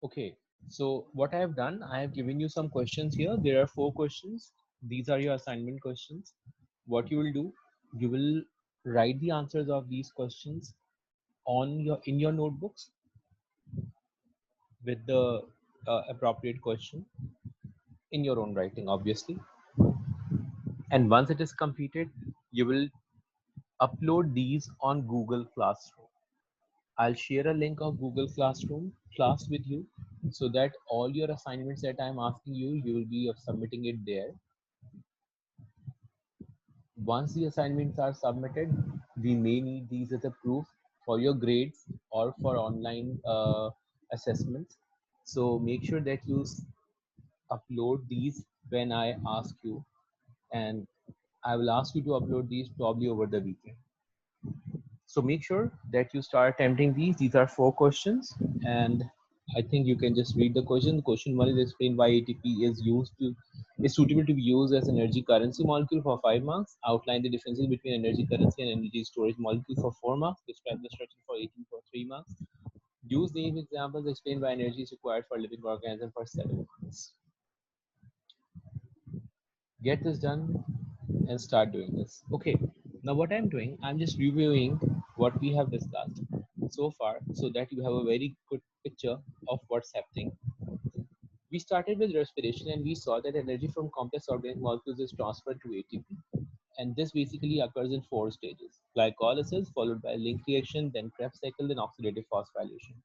Okay, so what I have done, I have given you some questions here. There are 4 questions. These are your assignment questions. What you will do, you will write the answers of these questions on your in your notebooks with the appropriate question in your own writing, obviously. And once it is completed, you will upload these on Google Classroom. I'll share a link of Google Classroom class with you so that all your assignments that I'm asking you, you will be submitting it there. Once the assignments are submitted, we may need these as a proof for your grades or for online assessments. So make sure that you upload these when I ask you, and I will ask you to upload these probably over the weekend. So make sure that you start attempting these. These are 4 questions, and I think you can just read the question. Question 1 is explain why ATP is suitable to be used as energy currency molecule for 5 marks. Outline the differences between energy currency and energy storage molecule for 4 marks. Describe the structure for ATP for 3 marks. Use name examples. Explain why energy is required for living organism for 7 marks. Get this done and start doing this. Okay, now what I'm doing, I'm just reviewing what we have discussed so far so that you have a very good picture of what's happening. We started with respiration and we saw that energy from complex organic molecules is transferred to ATP. And this basically occurs in 4 stages: glycolysis, followed by link reaction, then Krebs cycle, then oxidative phosphorylation.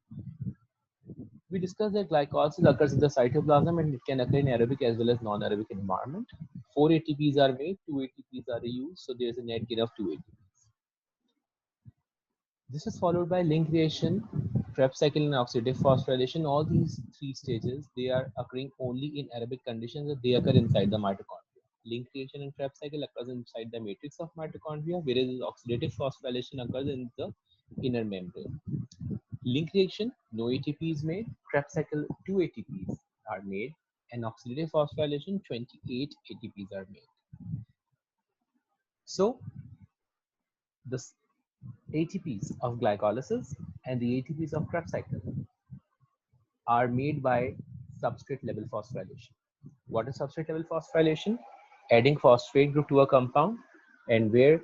We discussed that glycolysis occurs in the cytoplasm and it can occur in aerobic as well as non-aerobic environment. 4 ATPs are made, 2 ATPs are used, so there's a net gain of 2 ATPs. This is followed by link reaction, Krebs cycle, and oxidative phosphorylation. All these 3 stages, they are occurring only in aerobic conditions, and they occur inside the mitochondria. Link reaction and Krebs cycle occurs inside the matrix of mitochondria, whereas oxidative phosphorylation occurs in the inner membrane. Link reaction, no ATP is made. Krebs cycle, 2 ATPs are made, and oxidative phosphorylation, 28 ATPs are made. So the ATPs of glycolysis and the ATPs of Krebs cycle are made by substrate level phosphorylation. What is substrate level phosphorylation? Adding phosphate group to a compound, and where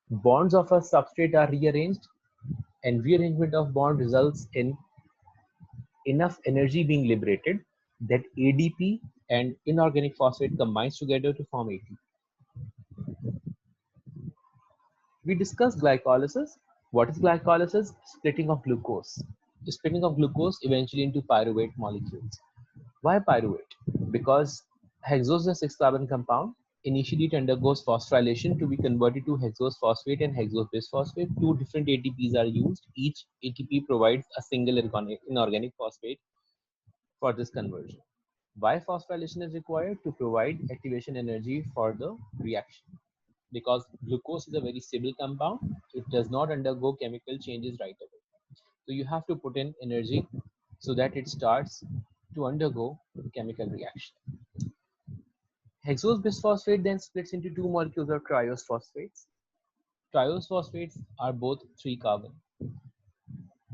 bonds of a substrate are rearranged, and rearrangement of bond results in enough energy being liberated that ADP and inorganic phosphate combines together to form ATP. We discussed glycolysis. What is glycolysis? Splitting of glucose. The splitting of glucose eventually into pyruvate molecules. Why pyruvate? Because hexose is a 6 carbon compound. Initially, it undergoes phosphorylation to be converted to hexose phosphate and hexose bisphosphate. 2 different ATPs are used. Each ATP provides a single inorganic phosphate for this conversion. Why phosphorylation is required? To provide activation energy for the reaction. Because glucose is a very stable compound, it does not undergo chemical changes right away. So you have to put in energy so that it starts to undergo chemical reaction. Hexose bisphosphate then splits into 2 molecules of triose phosphates. Triose phosphates are both 3 carbon.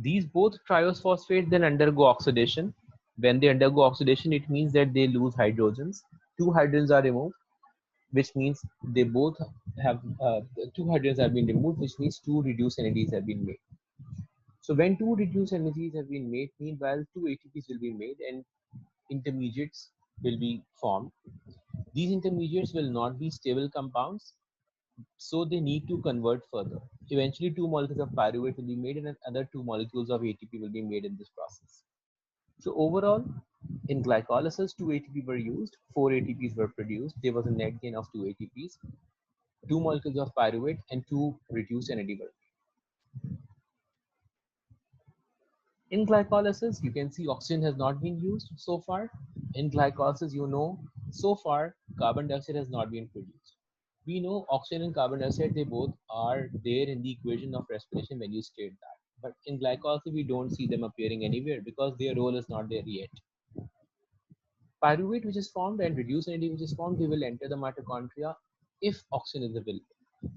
These both triose phosphates then undergo oxidation. When they undergo oxidation, it means that they lose hydrogens. 2 hydrogens are removed, which means they both have 2 hydrogens have been removed, which means 2 reduced energies have been made. So when 2 reduced energies have been made, meanwhile 2 ATPs will be made and intermediates will be formed. These intermediates will not be stable compounds, so they need to convert further. Eventually 2 molecules of pyruvate will be made and another 2 molecules of ATP will be made in this process. So overall, in glycolysis, 2 ATP were used, 4 ATPs were produced. There was a net gain of 2 ATPs, 2 molecules of pyruvate, and 2 reduced NAD were. In glycolysis, you can see oxygen has not been used so far. In glycolysis, so far carbon dioxide has not been produced. We know oxygen and carbon dioxide, they both are there in the equation of respiration when you state that. But in glycolysis, we don't see them appearing anywhere because their role is not there yet. Pyruvate which is formed and reduced NAD which is formed, they will enter the mitochondria if oxygen is available.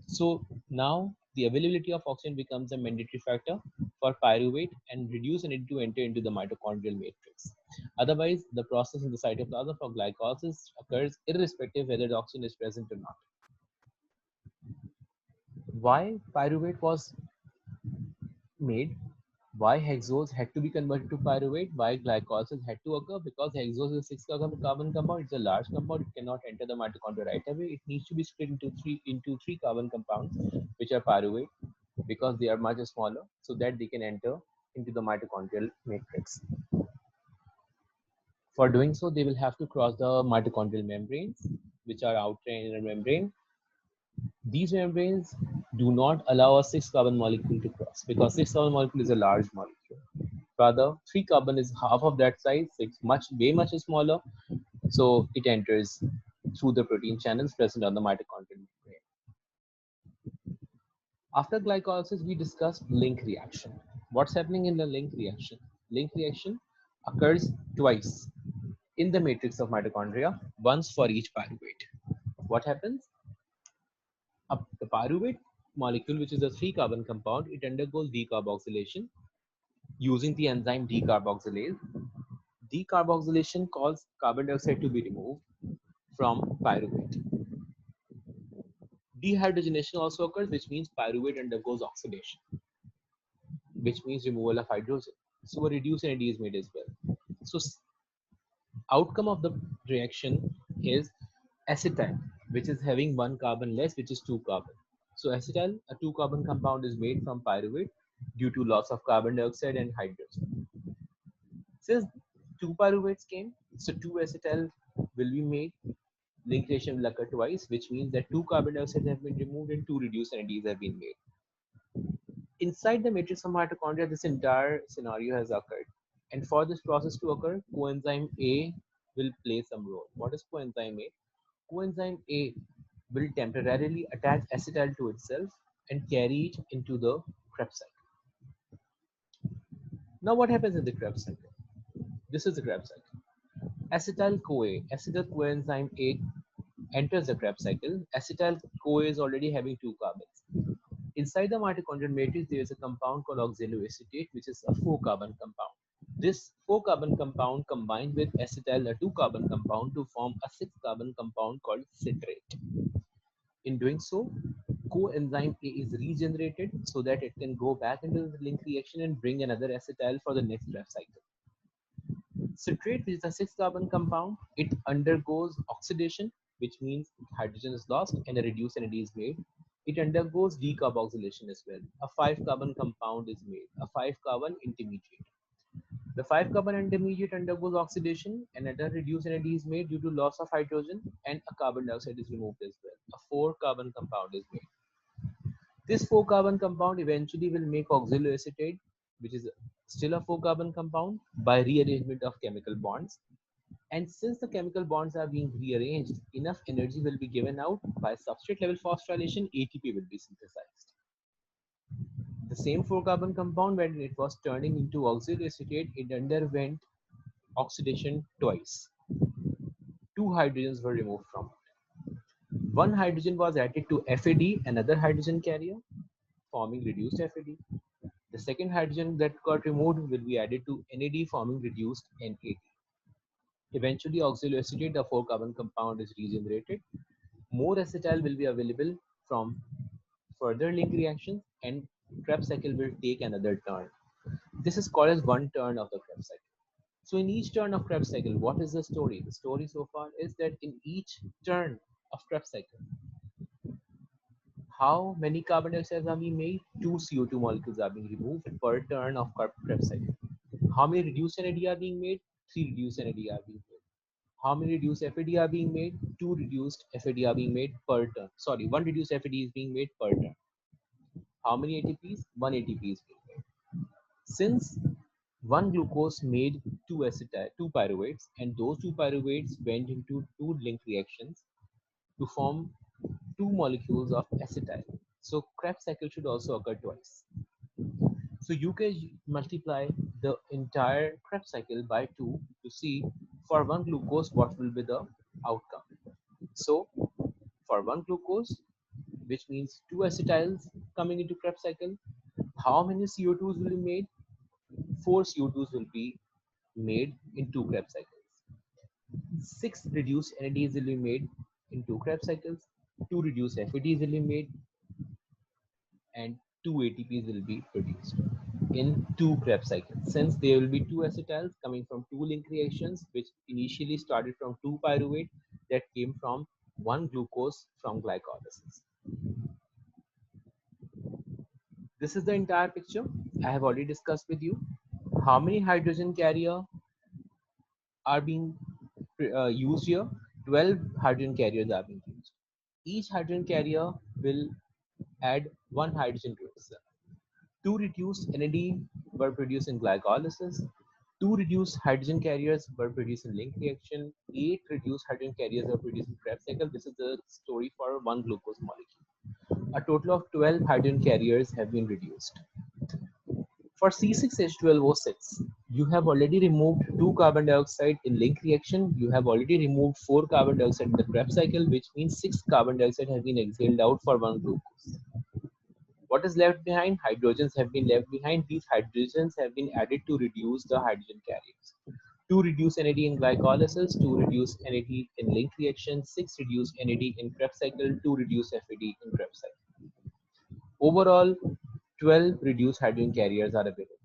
So now the availability of oxygen becomes a mandatory factor for pyruvate and reduce and to enter into the mitochondrial matrix. Otherwise, the process in the cytoplasm for glycolysis occurs irrespective whether the oxygen is present or not. Why pyruvate was made, why hexose had to be converted to pyruvate, why glycolysis had to occur, because hexose is a six carbon compound, it's a large compound, it cannot enter the mitochondria right away. It needs to be split into three carbon compounds, which are pyruvate, because they are much smaller, so that they can enter into the mitochondrial matrix. For doing so, they will have to cross the mitochondrial membranes, which are outer and inner membrane. These membranes do not allow a six carbon molecule to cross because six carbon molecule is a large molecule. Rather, three carbon is half of that size, it's way much smaller, so it enters through the protein channels present on the mitochondrial membrane. After glycolysis, we discussed link reaction. What's happening in the link reaction? Link reaction occurs twice in the matrix of mitochondria, once for each pyruvate. What happens? The pyruvate molecule, which is a three carbon compound, it undergoes decarboxylation using the enzyme decarboxylase. Decarboxylation causes carbon dioxide to be removed from pyruvate. Dehydrogenation also occurs, which means pyruvate undergoes oxidation, which means removal of hydrogen. So a reduced NAD is made as well. So outcome of the reaction is acetyl, which is having one carbon less, which is two carbon. So acetyl, a two carbon compound, is made from pyruvate due to loss of carbon dioxide and hydrogen. Since two pyruvates came, so two acetyl will be made. Link reaction will occur twice, which means that two carbon dioxide have been removed and two reduced NADs have been made. Inside the matrix of mitochondria, this entire scenario has occurred. And for this process to occur, coenzyme A will play some role. What is coenzyme A? Coenzyme A will temporarily attach acetyl to itself and carry it into the Krebs cycle. Now, what happens in the Krebs cycle? This is the Krebs cycle. Acetyl-CoA, acetyl coenzyme A enters the Krebs cycle. Acetyl-CoA is already having two carbons. Inside the mitochondrial matrix, there is a compound called oxaloacetate, which is a four-carbon compound. This four-carbon compound combined with acetyl, a two-carbon compound, to form a six-carbon compound called citrate. In doing so, coenzyme A is regenerated so that it can go back into the link reaction and bring another acetyl for the next Krebs cycle. Citrate, which is a six-carbon compound, it undergoes oxidation, which means hydrogen is lost and a reduced NAD is made. It undergoes decarboxylation as well. A five-carbon compound is made, a five-carbon intermediate. The five-carbon intermediate undergoes oxidation and another reduced NAD is made due to loss of hydrogen and a carbon dioxide is removed as well. A four-carbon compound is made. This four-carbon compound eventually will make oxaloacetate, which is still a four-carbon compound, by rearrangement of chemical bonds. And since the chemical bonds are being rearranged, enough energy will be given out by substrate level phosphorylation, ATP will be synthesized. The same four-carbon compound, when it was turning into oxaloacetate, it underwent oxidation twice. Two hydrogens were removed from it. One hydrogen was added to FAD, another hydrogen carrier, forming reduced FAD. The second hydrogen that got removed will be added to NAD, forming reduced NAD. Eventually, oxaloacetate, the four-carbon compound, is regenerated. More acetyl will be available from further link reactions, and Krebs cycle will take another turn. This is called as one turn of the Krebs cycle. So in each turn of Krebs cycle, what is the story? The story so far is that in each turn of Krebs cycle, how many carbon dioxides are being made? Two CO2 molecules are being removed per turn of Krebs cycle. How many reduced NAD are being made? Three reduced NAD are being made. How many reduced FAD are being made? Two reduced FAD are being made per turn. Sorry, one reduced FAD is being made per turn. How many ATPs? One ATP is being made. Since one glucose made two pyruvates, and those two pyruvates went into two link reactions to form two molecules of acetyl. So Krebs cycle should also occur twice. So you can multiply the entire Krebs cycle by 2 to see for one glucose what will be the outcome. So for one glucose, which means two acetyls coming into Krebs cycle. How many CO2s will be made? Four CO2s will be made in two Krebs cycles. Six reduced NADs will be made in two Krebs cycles. Two reduced FADs will be made, and two ATPs will be produced in two Krebs cycles. Since there will be two acetyls coming from two link reactions, which initially started from two pyruvate that came from one glucose from glycolysis. This is the entire picture. I have already discussed with you how many hydrogen carrier are being used here. 12 hydrogen carriers are being used. Each hydrogen carrier will add one hydrogen to itself. Two reduced NAD were produced in glycolysis. Two reduced hydrogen carriers were produced in link reaction. Eight reduced hydrogen carriers were produced in Krebs cycle. This is the story for one glucose molecule. A total of 12 hydrogen carriers have been reduced. For C6H12O6, you have already removed 2 carbon dioxide in link reaction. You have already removed 4 carbon dioxide in the Krebs cycle, which means 6 carbon dioxide has been exhaled out for one glucose. What is left behind? Hydrogens have been left behind. These hydrogens have been added to reduce the hydrogen carriers. 2 reduce NAD in glycolysis, 2 reduce NAD in link reaction, 6 reduce NAD in Krebs cycle, 2 reduce FAD in Krebs cycle. Overall, 12 reduced hydrogen carriers are available.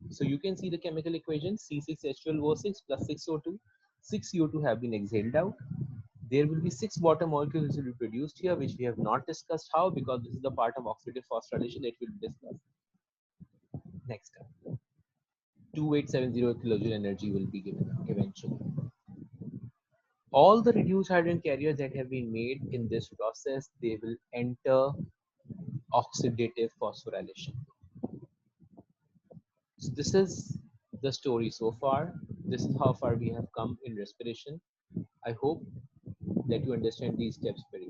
So you can see the chemical equation C6H12O6 plus 6O2. 6 CO2 have been exhaled out. There will be 6 water molecules which will be produced here, which we have not discussed how, because this is the part of oxidative phosphorylation that we will discuss next time. 2870 kilojoule energy will be given eventually. All the reduced hydrogen carriers that have been made in this process, they will enter oxidative phosphorylation. So this is the story so far. This is how far we have come in respiration. I hope that you understand these steps very well.